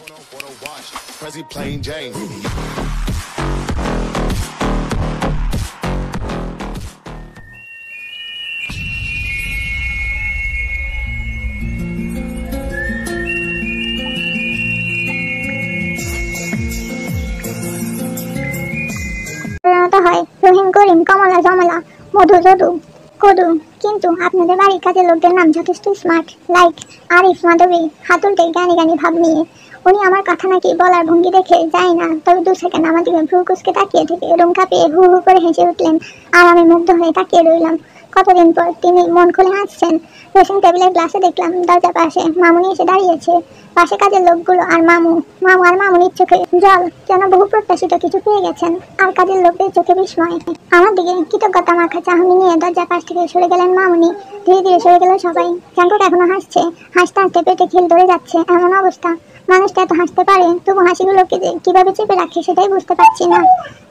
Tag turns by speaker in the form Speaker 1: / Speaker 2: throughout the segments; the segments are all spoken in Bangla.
Speaker 1: হয় রহিম, করিম, কমলা, জমলা, মধু, যদু, কদু। কিন্তু আপনাদের বাড়ির কাজের লোকদের নাম যথেষ্ট স্মার্ট, লাইক আরিফ, মাধবী, হাতুলতে জ্ঞানী জ্ঞানী ভাব নিয়ে। উনি আমার কথা নাকি বলার ভঙ্গি দেখে যায় না, তবে 2 সেকেন্ড আমার দিকে ভ্রু কুচকে তাকিয়ে থেকে রুম কাঁপিয়ে হু হু করে হেসে উঠলেন। আর আমি মুগ্ধ হয়ে তাকিয়ে রইলাম। কতদিন পর তিনি মন খুলে হাসছেন। ড্রেসিং টেবিলের গ্লাসে দেখলাম দরজার পাশে মামুনি এসে দাঁড়িয়েছে, পাশে কাজের লোকগুলো আর মামু আর মামুনির চোখে জল, যেন বহু প্রত্যাশিত কিছু পেয়ে গেছেন। আর কাজের লোকদের চোখে বিস্ময়। আমার দিকে কৃতজ্ঞতা মাখা চাহনি নিয়ে দরজার পাশ থেকে সরে গেলেন মামুনি। ধীরে ধীরে সরে গেল সবাই। জাঙ্কুক এখনো হাসছে, হাসতে হাসতে পেটে খিল ধরে যাচ্ছে। এমন অবস্থা, মানুষটা এত হাসতে পারে তবু হাসিগুলোকে যে কিভাবে চেপে রাখে সেটাই বুঝতে পারছি না।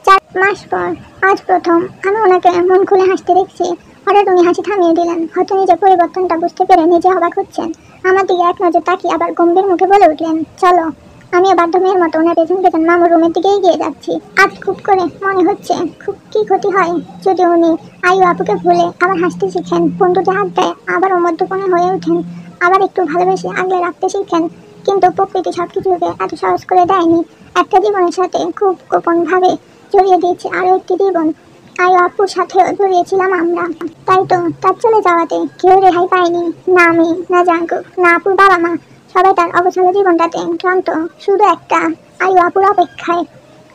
Speaker 1: 4 মাস পর আজ প্রথম আমি ওনাকে মন খুলে হাসতে দেখছি। হঠাৎ উনি হাসি থামিয়ে দিলেন, হয়তো নিজের পরিবর্তনটা বুঝতে পেরে নিজে অবাক হচ্ছেন। আমার দিকে এক নজর তাকিয়ে আবার গম্ভীর মুখে বলে উঠলেন, চলো। আমি বাধ্য মেয়ের মতো ওনার পেছন পেছন মামুর রুমের দিকে এগিয়ে যাচ্ছি। আজ খুব করে মনে হচ্ছে খুব কি ক্ষতি হয় যদি উনি আয়ু আপুকে ভুলে আবার হাসতে শিখেন, বন্ধুতে হাত দেয়, আবার মধ্যপণে হয়ে ওঠেন, আবার একটু ভালোবেসে আগলে রাখতে শিখেন। কিন্তু প্রকৃতি সবকিছুকে এত সহজ করে দেয়নি। একটা জীবনের সাথে খুব গোপন ভাবে জড়িয়ে দিয়েছে আরো একটি জীবন। আয়ু আপুর সাথেও জড়িয়েছিলাম আমরা। তাই তো তার চলে যাওয়াতে কেউ রেহাই পায়নি, না আমি, না জাঙ্কুক, না আপুর বাবা মা। সবাই তার অবসর জীবনটাতে ক্লান্ত, শুধু একটা আয়ু আপুর অপেক্ষায়।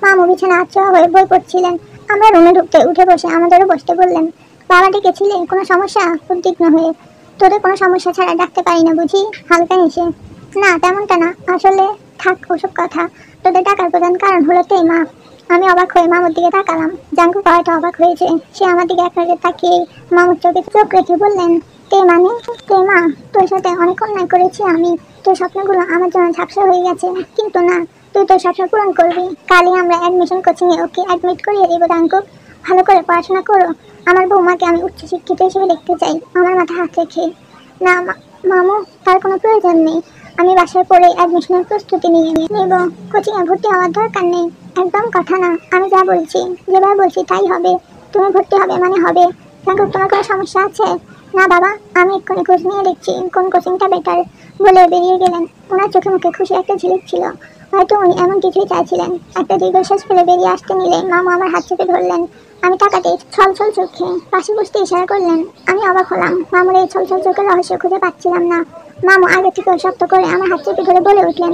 Speaker 1: মামু বিছানা আচ্ছা হয়ে বই পড়ছিলেন। আমরা রুমে ঢুকতে উঠে বসে আমাদেরও বসতে বললেন। বাবা ডেকেছিলে কোনো সমস্যা? উদ্বিগ্ন হয়ে। তোদের কোনো সমস্যা ছাড়া ডাকতে পারি না বুঝি? হালকা হেসে, না তেমনটা না, আসলে থাক ওসব কথা। তোদের ডাকার প্রধান কারণ হলো তে মা। আমি অবাক হয়ে মামুর দিকে তাকালাম। জাঙ্কুক হয়তো অবাক হয়েছে, সে আমার দিকে এক নজর তাকিয়ে মামুর চোখে চোখ রেখে বললেন, তে মানে? তে মা, তোর সাথে অনেক অন্যায় করেছি আমি। তোর স্বপ্নগুলো আমার জন্য ঝাপসা হয়ে গেছে, কিন্তু না, তুই তোর স্বপ্ন পূরণ করবি। কালই আমরা অ্যাডমিশন কোচিংয়ে ওকে অ্যাডমিট করিয়ে দেবো। জাঙ্কুক, ভালো করে পড়াশোনা করো। আমার বৌমাকে আমি উচ্চশিক্ষিত হিসেবে দেখতে চাই। আমার মাথা হাত রেখে, না মামু, তার কোনো প্রয়োজন নেই। আমি বাসায় পড়ে অ্যাডমিশনের প্রস্তুতি নিয়ে নেব। কোচিংয়ে ভর্তি হওয়ার দরকার নেই। একদম কথা না, আমি যা বলছি, যেভাবে বলছি তাই হবে। তুমি ভর্তি হবে মানে হবে। জাঙ্কুক, তোমার কোনো সমস্যা আছে? না বাবা, আমি এক্ষুনি খোঁজ নিয়ে দেখছি কোন কোচিংটা বেটার, বলে বেরিয়ে গেলেন। ওনার চোখে মুখে খুশি একটা ঝিলিক ছিল। হয়তো উনি এমন কিছুই চাইছিলেন। একটা দীর্ঘশ্বাস ফেলে বেরিয়ে আসতে নিলে মামু আমার হাত চেপে ধরলেন। আমি তাকাতে ছলছল চোখে পাশে বসতে ইশারা করলেন। আমি অবাক হলাম, মামুর এই ছলছল চোখের রহস্য খুঁজে পাচ্ছিলাম না। মামু আগে থেকে শক্ত করে আমার হাত চেপে ধরে বলে উঠলেন,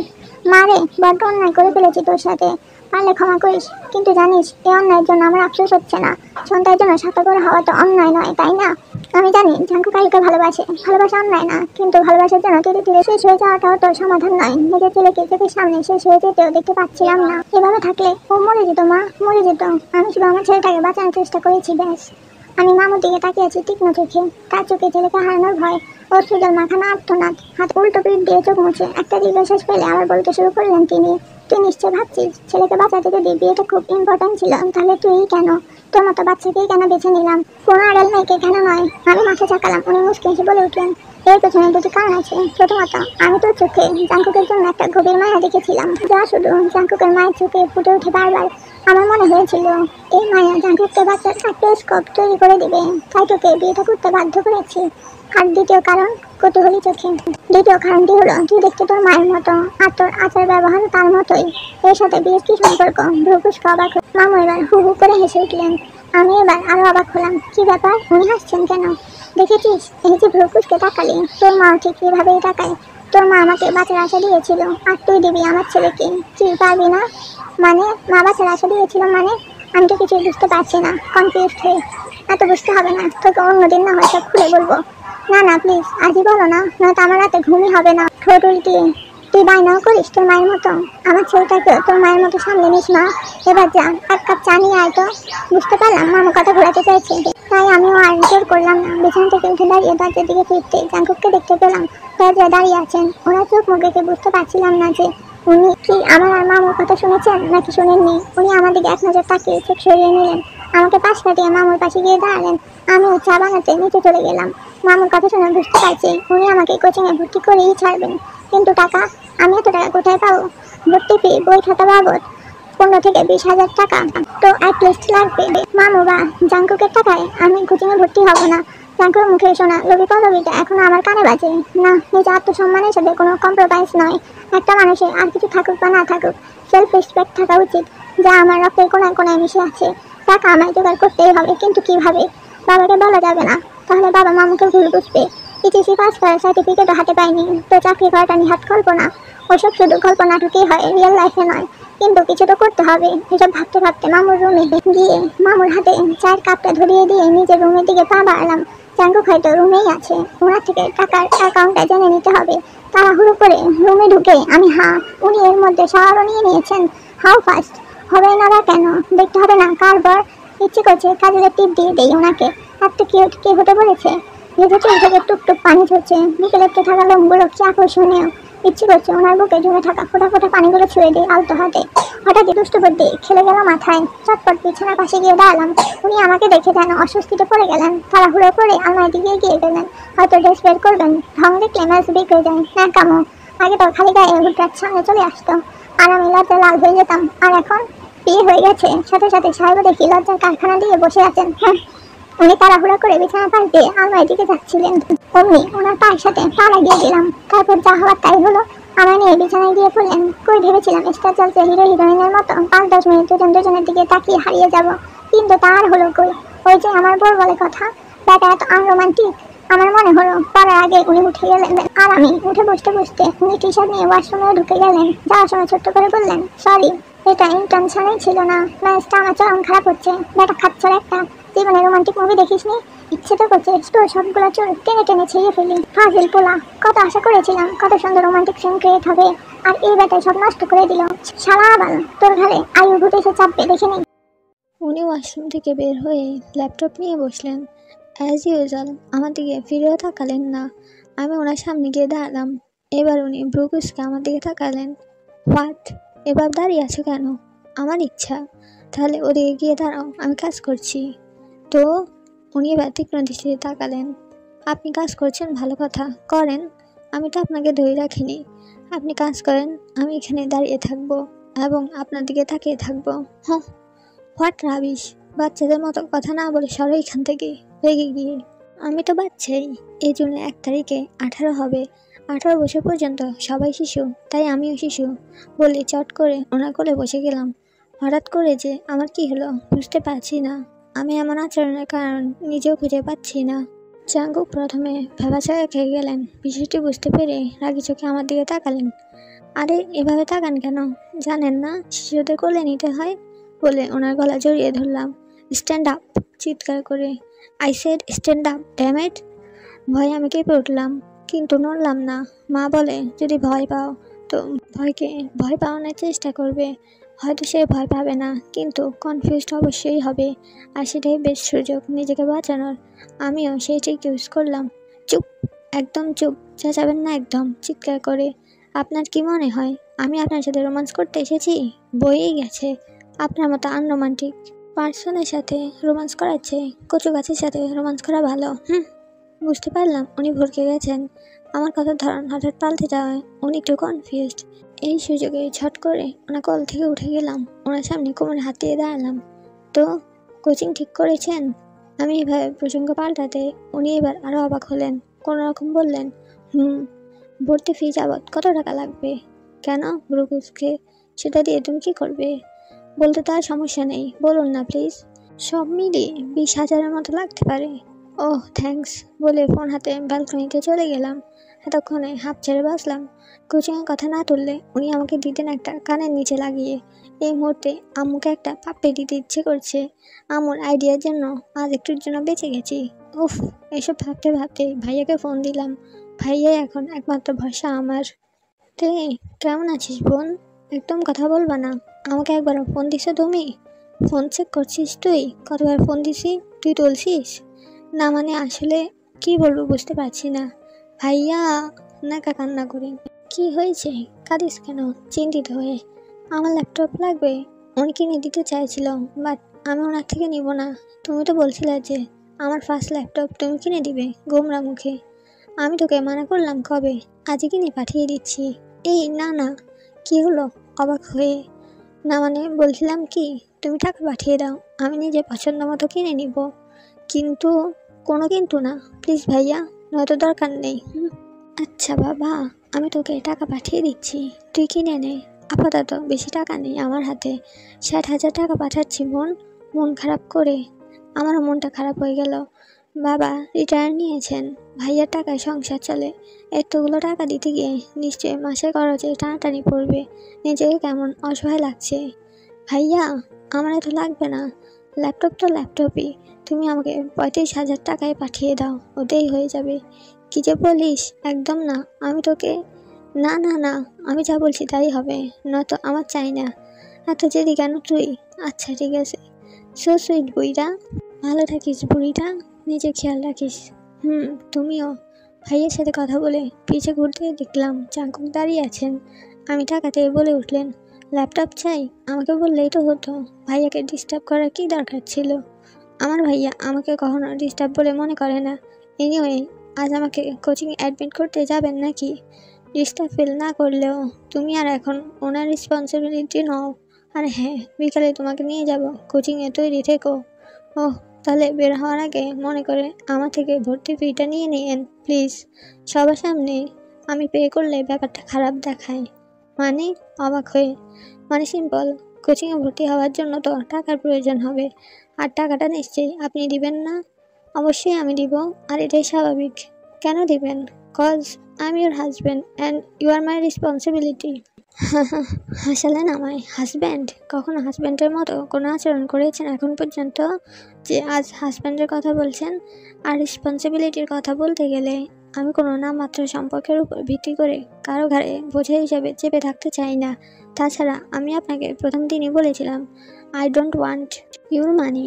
Speaker 1: মা রে, বড্ড অন্যায় করে ফেলেছি তোর সাথে, পারলে ক্ষমা করিস। কিন্তু জানিস, এই অন্যায়ের জন্য আমার আফসোস হচ্ছে না। সন্তানের জন্য স্বার্থপর হওয়া তো অন্যায় নয়, তাই না? আমি জানি জাঙ্কুক আয়ুকে ভালোবাসে, ভালোবাসা অন্যায় না, কিন্তু ভালোবাসার জন্য ধীরে ধীরে শেষ হয়ে যাওয়াটাও তোর সমাধান নয়। নিজের ছেলেকে চোখের সামনে শেষ হয়ে যেতেও দেখতে পাচ্ছিলাম না। এভাবে থাকলে ও মরে যেত মা, মরে যেত। আমি শুধু আমার ছেলেটাকে বাঁচানোর চেষ্টা করেছি, ব্যাস। আমি মামুর দিকে তাকিয়েছি তীক্ষ্ণ চোখে। তার চোখে ছেলেকে হারানোর ভয়, ওর সুজল মাখানো আর্তনাদ। হাত উল্টো পিঠ দিয়ে চোখ মুছে একটা দীর্ঘশ্বাস ফেলে আবার বলতে শুরু করলেন তিনি, তুই নিশ্চয় ভাবছিস ছেলেকে বাঁচাতে যদি বিয়েটা খুব ইম্পর্টেন্ট ছিল, তাহলে তুই কেন, তোর মতো বাচ্চাকেই কেন বেছে নিলাম, কোনো আড়াল মেয়েকে কেন নয়? আমি মাথা চাকালাম। উনি মুচকি হেসে বলে উঠলেন, এর পেছনে 2টি কারণ আছে। প্রথমত, আমি তোর চোখে জাঙ্কুকের জন্য একটা গভীর মায়া দেখেছিলাম, যা শুধু জাঙ্কুকের মায়ের চোখে ফুটে উঠে বারবার। আমার মনে হয়েছিল এই মায়া জাঙ্কুককে বাচ্চার একটা স্কোপ তৈরি করে দিবে, তাই তোকে বিয়েটা করতে বাধ্য করেছি। আর দ্বিতীয় কারণ, কৌতূহলী চোখে। দ্বিতীয় কারণটি হলো, তুই দেখতে তোর মায়ের মতো, আর তোর আচার ব্যবহার তার মতোই। এর সাথে বিয়ের কি সম্পর্ক? ভ্রুকুচকে অবাক হয়ে মামু এবার হু হু করে হেসে উঠলেন। আমি এবার আরো অবাক হলাম। কি ব্যাপার, উনি হাসছেন কেন? দেখেছিস, এই যে ভ্রুকুচকে তাকালি, তোর মাও ঠিক এভাবেই তাকায়। তোর মা আমাকে বাঁচার আশা দিয়েছিল, আর তুই দিবি আমার ছেলেকে। তুই পারবি না মানে? মা বাঁচার আশা দিয়েছিল মানে? আমি তো কিছুই বুঝতে পারছি না, কনফিউজড হয়ে। এত বুঝতে হবে না, তোকে অন্যদিন না হয় সব খুলে বলবো। না না প্লিজ, আজই বলো না, নয়তো আমার রাতে ঘুমই হবে না। ঠোঁট উল্টিয়ে, তুই বায়নাও করিস তোর মায়ের মতো? আমার ছেলেটাকে তোর মায়ের মতো সামলে নিস না। এবার যা, 1 কাপ চা নিয়ে আয় তো। বুঝতে পারলাম মামু কথা ঘোরাতে চাইছে, তাই আমিও আর জোর করলাম না। বিছানা থেকে উঠে দাঁড়িয়ে দরজার দিকে ফিরতে জাঙ্কুককে দেখতে পেলাম দরজায় দাঁড়িয়ে আছেন। ওনার চোখ মুখ দেখে বুঝতে পারছিলাম না যে উনি কি আমার আর মামুর কথা শুনেছেন নাকি শুনেননি। উনি আমার দিকে এক নজর তাকিয়ে চোখ সরিয়ে নিলেন। আমাকে পাশ কাটিয়ে মামুর পাশে গিয়ে দাঁড়ালেন। আমিও চা বানাতে নিচে চলে গেলাম। মামুর কথা শুনে বুঝতে পারছি উনি আমাকে কোচিংয়ে ভর্তি করেই ছাড়বেন, কিন্তু টাকা আমি এত টাকা কোথায় পাবো? ভর্তি ফি, বই খাতা বাবদ 15 থেকে 20,000 টাকা তো অ্যাটলিস্ট লাগবে। মামু বা জাঙ্কুকের টাকায় আমি কোচিংয়ে ভর্তি হব না। জাঙ্কুর মুখে শোনা রবি পদবিটা এখনো আমার কানে বাজে। না, নিজের আত্মসম্মানের সাথে কোনো কম্প্রোমাইজ নয়। একটা মানুষের আর কিছু থাকুক বা না থাকুক, সেলফ রেসপেক্ট থাকা উচিত, যা আমার রক্তের কোনায় কোনায় মিশে আছে। টাকা আমায় জোগাড় করতেই হবে, কিন্তু কিভাবে? বাবাকে বলা যাবে না, তাহলে বাবা মামুকে ভুল বুঝবে। ইটিসি পাস করার সার্টিফিকেটও হাতে পাইনি, তো চাকরি করাটা নিহাত কল্পনা। ওসব শুধু গল্প নাটকেই হয়, রিয়েল লাইফে নয়। কিন্তু কিছু তো করতে হবে। এসব ভাবতে ভাবতে মামুর রুমে গিয়ে মামুর হাতে চায়ের কাপটা ধরিয়ে দিয়ে নিজের রুমের দিকে পা বাড়ালাম। জাঙ্কুক হয়তো রুমেই আছে, ওনার থেকে টাকার অ্যাকাউন্টটা জেনে নিতে হবে। তাড়াহুড়ো করে রুমে ঢুকে আমি উনি এর মধ্যে শাওয়ারও নিয়ে নিয়েছেন। হাউ ফাস্ট হবে না বা কেন দেখতে হবে না কার বর? ইচ্ছে করছে কাজের টিপ দিয়ে দেই ওনাকে। এত কিউট কে হতে বলেছে? ভেবে চুল থেকে টুকটুক পানি ঝরছে, বুকে লেপটে থাকা লোমগুলো কি আকর্ষণীয়। ইচ্ছে করছে ওনার বুকে জমে থাকা ফোটা ফোটা পানিগুলো ছুঁয়ে দিই আলতো হাতে। হঠাৎই দুষ্ট বুদ্ধি খেলে গেল মাথায়। চটপট বিছানার পাশে গিয়ে দাঁড়ালাম। উনি আমাকে দেখে যেন অস্বস্তিতে পড়ে গেলেন। তাড়াহুড়ো করে আলমারির দিকে এগিয়ে গেলেন, হয়তো ড্রেস বের করবেন। ঢং দেখলে ম্যাচ বিগড়ে যায়। হ্যাঁ কামো, আগে তো খালি গায়ে হুটহাট সামনে চলে আসতো, আর আমি লজ্জায় লাল হয়ে যেতাম। আর এখন বিয়ে হয়ে গেছে, সাথে সাথে সাহেবও দেখি লজ্জার কারখানা দিয়ে বসে আছেন। হ্যাঁ, উনি তাড়াহুড়া করে বিছানার পাশ দিয়ে আলমারির দিকে যাচ্ছিলেন, অমনি ওনার পায়ের সাথে পা লাগিয়ে দিলাম। তারপর যা হওয়ার তাই হলো। আমার নিয়ে বিছানায় গিয়ে পড়লেন। কই ভেবেছিলাম স্টার জলসে হিরো হিরোইনের মতো 5-10 মিনিট দুজনের দিকে তাকিয়ে হারিয়ে যাব, কিন্তু তার হলো কই। ওই যে আমার বর বলে কথা, ব্যাটা এত আনরোমান্টিক। আমার মনে হলো পড়ার আগে উনি উঠে গেলেন, আর আমি উঠে বসতে বসতে উনি টি শার্ট নিয়ে ওয়াশরুমে ঢুকে গেলেন। যাওয়ার সময় ছোট্ট করে বললেন, সরি, এটা ইন্টেনশনই ছিল না। ম্যাচটা আমার চরম খারাপ হচ্ছে। ব্যাটা খাচ্ছর একটা। জীবনে রোমান্টিক মুভি দেখিসনি? ইচ্ছে তো করছে তোর সবগুলো চুল টেনে টেনে ছিঁড়ে ফেলি। ফাজিল পোলা, কত আশা করেছিলাম কত সুন্দর রোমান্টিক সিন ক্রিয়েট হবে, আর এই ব্যাটায় সব নষ্ট করে দিল। শালা আবাল, তোর ঘরে আয়ু ভূত এসে চাপবে, দেখে নেই।
Speaker 2: উনি ওয়াশরুম থেকে বের হয়ে ল্যাপটপ নিয়ে বসলেন। অ্যাজ ইউজুয়াল আমার দিকে ফিরেও তাকালেন না। আমি ওনার সামনে গিয়ে দাঁড়ালাম। এবার উনি ব্রুকুসকে আমার দিকে তাকালেন। হোয়াট? এবার দাঁড়িয়ে আছো কেন? আমার ইচ্ছা। তাহলে ওদিকে গিয়ে দাঁড়াও, আমি কাজ করছি। তো উনি এবার তীক্ষ্ণ দৃষ্টিতে তাকালেন। আপনি কাজ করছেন, ভালো কথা, করেন। আমি তো আপনাকে ধরে রাখিনি। আপনি কাজ করেন, আমি এখানে দাঁড়িয়ে থাকবো এবং আপনার দিকে তাকিয়ে থাকবো। হ্যাঁ, হোয়াট রাবিশ! বাচ্চাদের মতো কথা না বলে সরো এখান থেকে, রেগে গিয়ে। আমি তো বাচ্চাই, এই জন্য 1 তারিখে 18 হবে। 18 বছর পর্যন্ত সবাই শিশু, তাই আমিও শিশু বলে চট করে ওনার কোলে বসে গেলাম। হঠাৎ করে যে আমার কি হলো বুঝতে পারছি না। আমি এমন আচরণের কারণ নিজেও খুঁজে পাচ্ছি না। জাঙ্কুক প্রথমে ভেবাচাকা খেয়ে গেলেন। বিষয়টি বুঝতে পেরে রাগি চোখে আমার দিকে তাকালেন। আরে এভাবে তাকান কেন? জানেন না শিশুদের কোলে নিতে হয়? বলে ওনার গলা জড়িয়ে ধরলাম। Stand up! চিৎকার করে। I said stand up, damn it! ভয়ে আমি কেঁপে উঠলাম, কিন্তু নড়লাম না। মা বলে যদি ভয় পাও তো ভয় পাওয়ানোর চেষ্টা করবে। হয়তো সে ভয় পাবে না, কিন্তু কনফিউজড অবশ্যই হবে, আর সেটাই বেস্ট সুযোগ নিজেকে বাঁচানোর। আমিও সেই ট্রিক ইউজ করলাম। চুপ, একদম চুপ, চেঁচাবেন না একদম! চিৎকার করে। আপনার কি মনে হয় আমি আপনার সাথে রোমান্স করতে এসেছি? বইয়েই গেছে। আপনার মতো আনরোমান্টিক পার্সনের সাথে রোমান্স করার চেয়ে কচু গাছের সাথে রোমান্স করা ভালো। বুঝতে পারলাম উনি ভরকে গেছেন। আমার কথার ধরন হঠাৎ পাল্টে যাওয়ায় উনি একটু কনফিউজড। এই সুযোগে ছট করে ওনার কল থেকে উঠে গেলাম। ওনার সামনে কোমরে হাত দিয়ে দাঁড়ালাম। তো কোচিং ঠিক করেছেন? আমি এভাবে প্রসঙ্গ পাল্টাতে উনি এবার আরও অবাক হলেন। কোনো রকম বললেন, ভর্তি ফি যাবৎ কত টাকা লাগবে? কেন ব্রুকুসকে? সেটা দিয়ে তুমি কি করবে? বলতে তার সমস্যা নেই, বলুন না প্লিজ। সব মিলিয়ে 20,000-এর মতো লাগতে পারে। ওহ থ্যাঙ্কস বলে ফোন হাতে ব্যালকনিতে চলে গেলাম। এতক্ষণে হাঁপ ছেড়ে বাঁচলাম। কোচিংয়ের কথা না তুললে উনি আমাকে দিতেন একটা কানের নিচে লাগিয়ে। এই মুহূর্তে আম্মুকে একটা পাপ্পি দিতে ইচ্ছে করছে। আম্মুর আইডিয়ার জন্য আজ একটুর জন্য বেঁচে গেছি। উফ, এসব ভাবতে ভাবতে ভাইয়াকে ফোন দিলাম। ভাইয়া এখন একমাত্র ভরসা আমার। তে কেমন আছিস বোন? একদম কথা বলবা না? আমাকে একবারও ফোন দিছ তুমি? ফোন চেক করছিস তুই? কতবার ফোন দিছি, তুই তুলছিস না? মানে আসলে কি বলবো বুঝতে পারছি না। ভাইয়া নাকা কান্না করে। কি হয়েছে, কাঁদিস কেন চিন্তিত হয়ে? আমার ল্যাপটপ লাগবে। উনি কিনে দিতে চাইছিল, বাট আমি ওনার থেকে নিব না। তুমি তো বলছিলে যে আমার ফার্স্ট ল্যাপটপ তুমি কিনে দিবে গোমরা মুখে। আমি তোকে মানা করলাম কবে? আজই কিনে পাঠিয়ে দিচ্ছি। এই না না, কি হলো? অবাক হয়ে, না মানে বলছিলাম কি, তুমি টাকা পাঠিয়ে দাও, আমি নিজে পছন্দ মতো কিনে নিব। কিন্তু, কোনো কিন্তু না, প্লিজ ভাইয়া, নয়তো দরকার নেই। আচ্ছা বাবা, আমি তোকে টাকা পাঠিয়ে দিচ্ছি, তুই কিনে নে। আপাতত বেশি টাকা নেই আমার হাতে, 60,000 টাকা পাঠাচ্ছি বোন, মন খারাপ করে। আমারও মনটা খারাপ হয়ে গেল। বাবা রিটায়ার নিয়েছেন, ভাইয়ার টাকায় সংসার চলে, এতগুলো টাকা দিতে গিয়ে নিশ্চয়ই মাসের খরচে টানাটানি পড়বে। নিজেকে কেমন অসহায় লাগছে। ভাইয়া, আমার এত লাগবে না, ল্যাপটপ তো ল্যাপটপই, তুমি আমাকে 35,000 টাকায় পাঠিয়ে দাও, ওতেই হয়ে যাবে। কি যে বলিস, একদম না, আমি তোকে, না না না, আমি যা বলছি তাই হবে, নয়তো আমার চাই না। এত জেদি কেন তুই? আচ্ছা ঠিক আছে, সো সুইট বুড়িটা, ভালো থাকিস বুড়িটা, নিজে খেয়াল রাখিস। তুমিও। ভাইয়ের সাথে কথা বলে পিছে ঘুরতে দেখলাম চাঙ্কুক দাঁড়িয়ে আছেন। আমি টাকাতে বলে উঠলেন, ল্যাপটপ চাই, আমাকে বললেই তো হতো, ভাইয়াকে ডিস্টার্ব করার কি দরকার ছিল? আমার ভাইয়া আমাকে কখনো ডিস্টার্ব বলে মনে করে না। এনিওয়ে, আজ আমাকে কোচিং অ্যাডমিট করতে যাবেন নাকি? ডিস্টার্ব ফিল না করলেও তুমি আর এখন ওনার রেসপন্সিবিলিটি নও। আর হ্যাঁ, বিকালে তোমাকে নিয়ে যাব, কোচিংয়ে তৈরি থেকো। ওহ, তাহলে বের হওয়ার আগে মনে করে আমার থেকে ভর্তি ফিটা নিয়ে নিন প্লিজ। সবার সামনে আমি পে করলে ব্যাপারটা খারাপ দেখায়। মানে? অবাক হয়ে, মানে সিম্পল, কোচিংয়ে ভর্তি হওয়ার জন্য তো টাকার প্রয়োজন হবে, আর টাকাটা নিশ্চয়ই আপনি দিবেন না? অবশ্যই আমি দিব, আর এটাই স্বাভাবিক। কেন দিবেন? Cause I am your husband and you are my responsibility. হাসালেন আমায়? হাজব্যান্ড? কখনো হাজব্যান্ডের মতো কোনো আচরণ করেছেন এখন পর্যন্ত যে আজ হাজব্যান্ডের কথা বলছেন? আর রেসপন্সিবিলিটির কথা বলতে গেলে আমি কোনো নামমাত্র সম্পর্কের উপর ভিত্তি করে কারো ঘাড়ে বোঝা হিসাবে চেপে থাকতে চাই না। তাছাড়া আমি আপনাকে প্রথম দিনই বলেছিলাম, আই ডোন্ট ওয়ান্ট ইউর মানি।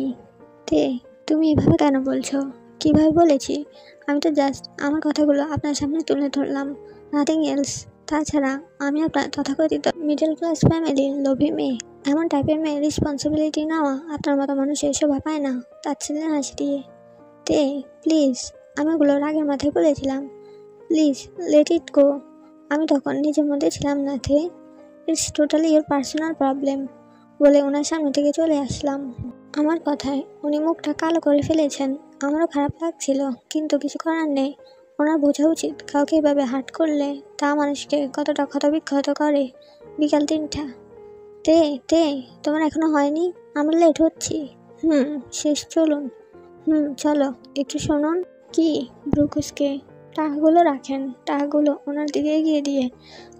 Speaker 2: তুমি এভাবে কেন বলছো? কীভাবে বলেছি? আমি তো জাস্ট আমার কথাগুলো আপনার সামনে তুলে ধরলাম, নাথিং এলস। তাছাড়া আমি আপনার তথাকথিত মিডল ক্লাস ফ্যামিলির লোভী মেয়ে, এমন টাইপের মেয়ে রেসপন্সিবিলিটি নেওয়া আপনার মতো মানুষের শোভা পায় না। তাচ্ছিলেন হাসি দিয়ে। প্লিজ, আমি ওগুলো রাগের মাথায় বলেছিলাম, প্লিজ লেট ইট গো। আমি তখন নিজের মধ্যে ছিলাম না। It's totally your personal problem বলে ওনার সামনে থেকে চলে আসলাম। আমার কথায় উনি মুখটা কালো করে ফেলেছেন। আমারও খারাপ লাগছিল, কিন্তু কিছু করার নেই। ওনার বোঝা উচিত কাউকে এভাবে হার্ট করলে তা মানুষকে কতটা ক্ষতবিক্ষত করে। বিকাল 3টা। তোমার এখনো হয়নি? আমরা লেট হচ্ছি। শেষ, চলুন। চলো, একটু শুনুন। কি? ব্রুকুসকে টাকাগুলো রাখেন। টাকাগুলো ওনার দিকে এগিয়ে দিয়ে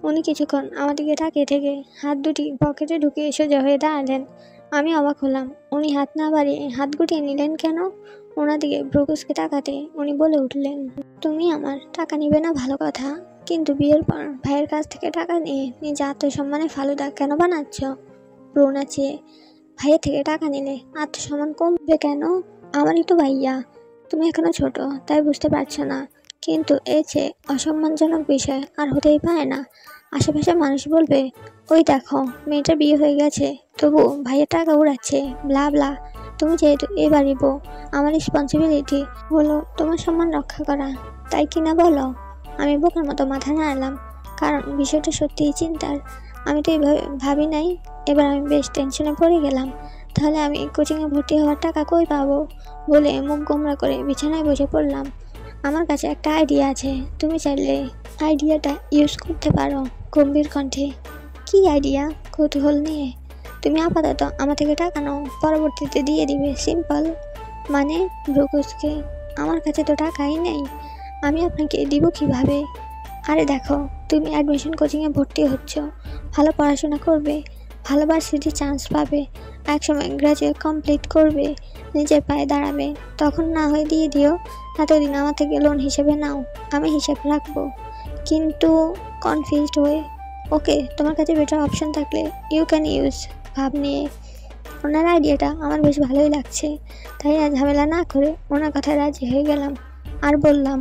Speaker 2: উনি কিছুক্ষণ আমার দিকে তাকিয়ে থেকে হাত দুটি পকেটে ঢুকিয়ে সোজা হয়ে দাঁড়ালেন। আমি অবাক হলাম, উনি হাত না বাড়িয়ে হাত গুটিয়ে নিলেন কেন? ওনার দিকে ব্রুকুসকে তাকাতে উনি বলে উঠলেন, তুমি আমার টাকা নিবে না ভালো কথা, কিন্তু বিয়ের পর ভাইয়ের কাছ থেকে টাকা নিয়ে নিজে আত্মসম্মানে ফালুদা কেন বানাচ্ছ? ব্রু নাচিয়ে, ভাইয়ের থেকে টাকা নিলে আত্মসম্মান কমবে কেন? আমারই তো ভাইয়া, তুমি এখনো ছোট তাই বুঝতে পারছো না, কিন্তু এর চেয়ে অসম্মানজনক বিষয় আর হতেই পারে না। আশেপাশে মানুষ বলবে, ওই দেখো মেয়েটার বিয়ে হয়ে গেছে, তবু ভাইয়ের টাকা উড়াচ্ছে, ব্লা ব্লা। তুমি যেহেতু এবারই বউ, আমার রেসপন্সিবিলিটি হলো তোমার সম্মান রক্ষা করা, তাই কি না বলো? আমি বোকার মতো মাথা নাড়লাম, কারণ বিষয়টা সত্যিই চিন্তার। আমি তো এইভাবে ভাবি নাই। এবার আমি বেশ টেনশনে পড়ে গেলাম। তাহলে আমি কোচিংয়ে ভর্তি হওয়ার টাকা কই পাবো বলে মুখ গোমরা করে বিছানায় বসে পড়লাম। আমার কাছে একটা আইডিয়া আছে, তুমি চাইলে আইডিয়াটা ইউজ করতে পারো। গম্ভীর কণ্ঠে, কি আইডিয়া? কৌতূহল নিয়ে। তুমি আপাতত আমার থেকে টাকা নাও, পরবর্তীতে দিয়ে দিবে, সিম্পল। মানে? ব্রুকুসকে, আমার কাছে তো টাকাই নেই, আমি আপনাকে দিব কিভাবে? আরে দেখো, তুমি অ্যাডমিশন কোচিংয়ে ভর্তি হচ্ছ, ভালো পড়াশোনা করবে, ভালো ভার্সিটির চান্স পাবে, একসময় গ্র্যাজুয়েট কমপ্লিট করবে, নিজের পায়ে দাঁড়াবে, তখন না হয় দিয়ে দিও, এতদিন আমার থেকে লোন হিসেবে নাও, আমি হিসেব রাখবো। কিন্তু কনফিউজড হয়ে, ওকে, তোমার কাছে বেটার অপশন থাকলে ইউ ক্যান ইউজ। ভাব নিয়ে, ওনার আইডিয়াটা আমার বেশ ভালোই লাগছে, তাই আর ঝামেলা না করে ওনার কথায় রাজি হয়ে গেলাম। আর বললাম,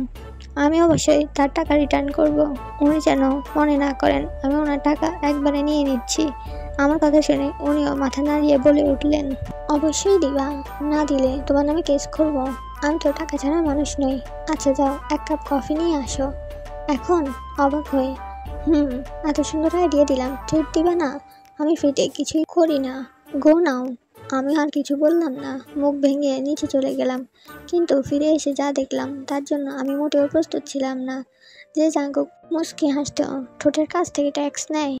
Speaker 2: আমি অবশ্যই তার টাকা রিটার্ন করব, উনি যেন মনে না করেন আমি ওনার টাকা একবারে নিয়ে নিচ্ছি। আমার কথা শুনে উনিও মাথা নাড়িয়ে বলে উঠলেন, অবশ্যই দিবা, না দিলে তোমার নামে কেস করব, আমি তো টাকা ছাড়া মানুষ নই। আচ্ছা যাও, 1 কাপ কফি নিয়ে আসো। এখন? অবাক হয়ে, এত সুন্দর আইডিয়া দিলাম, ট্রিট দিবে না? আমি ফ্রিতে কিছুই করি না, গো নাও। আমি আর কিছু বললাম না, মুখ ভেঙে নিচে চলে গেলাম। কিন্তু ফিরে এসে যা দেখলাম তার জন্য আমি মোটেও প্রস্তুত ছিলাম না। যে জাঙ্কুক মুচকি হাসতো, ঠোঁটের কাছ থেকে ট্যাক্স নেয়।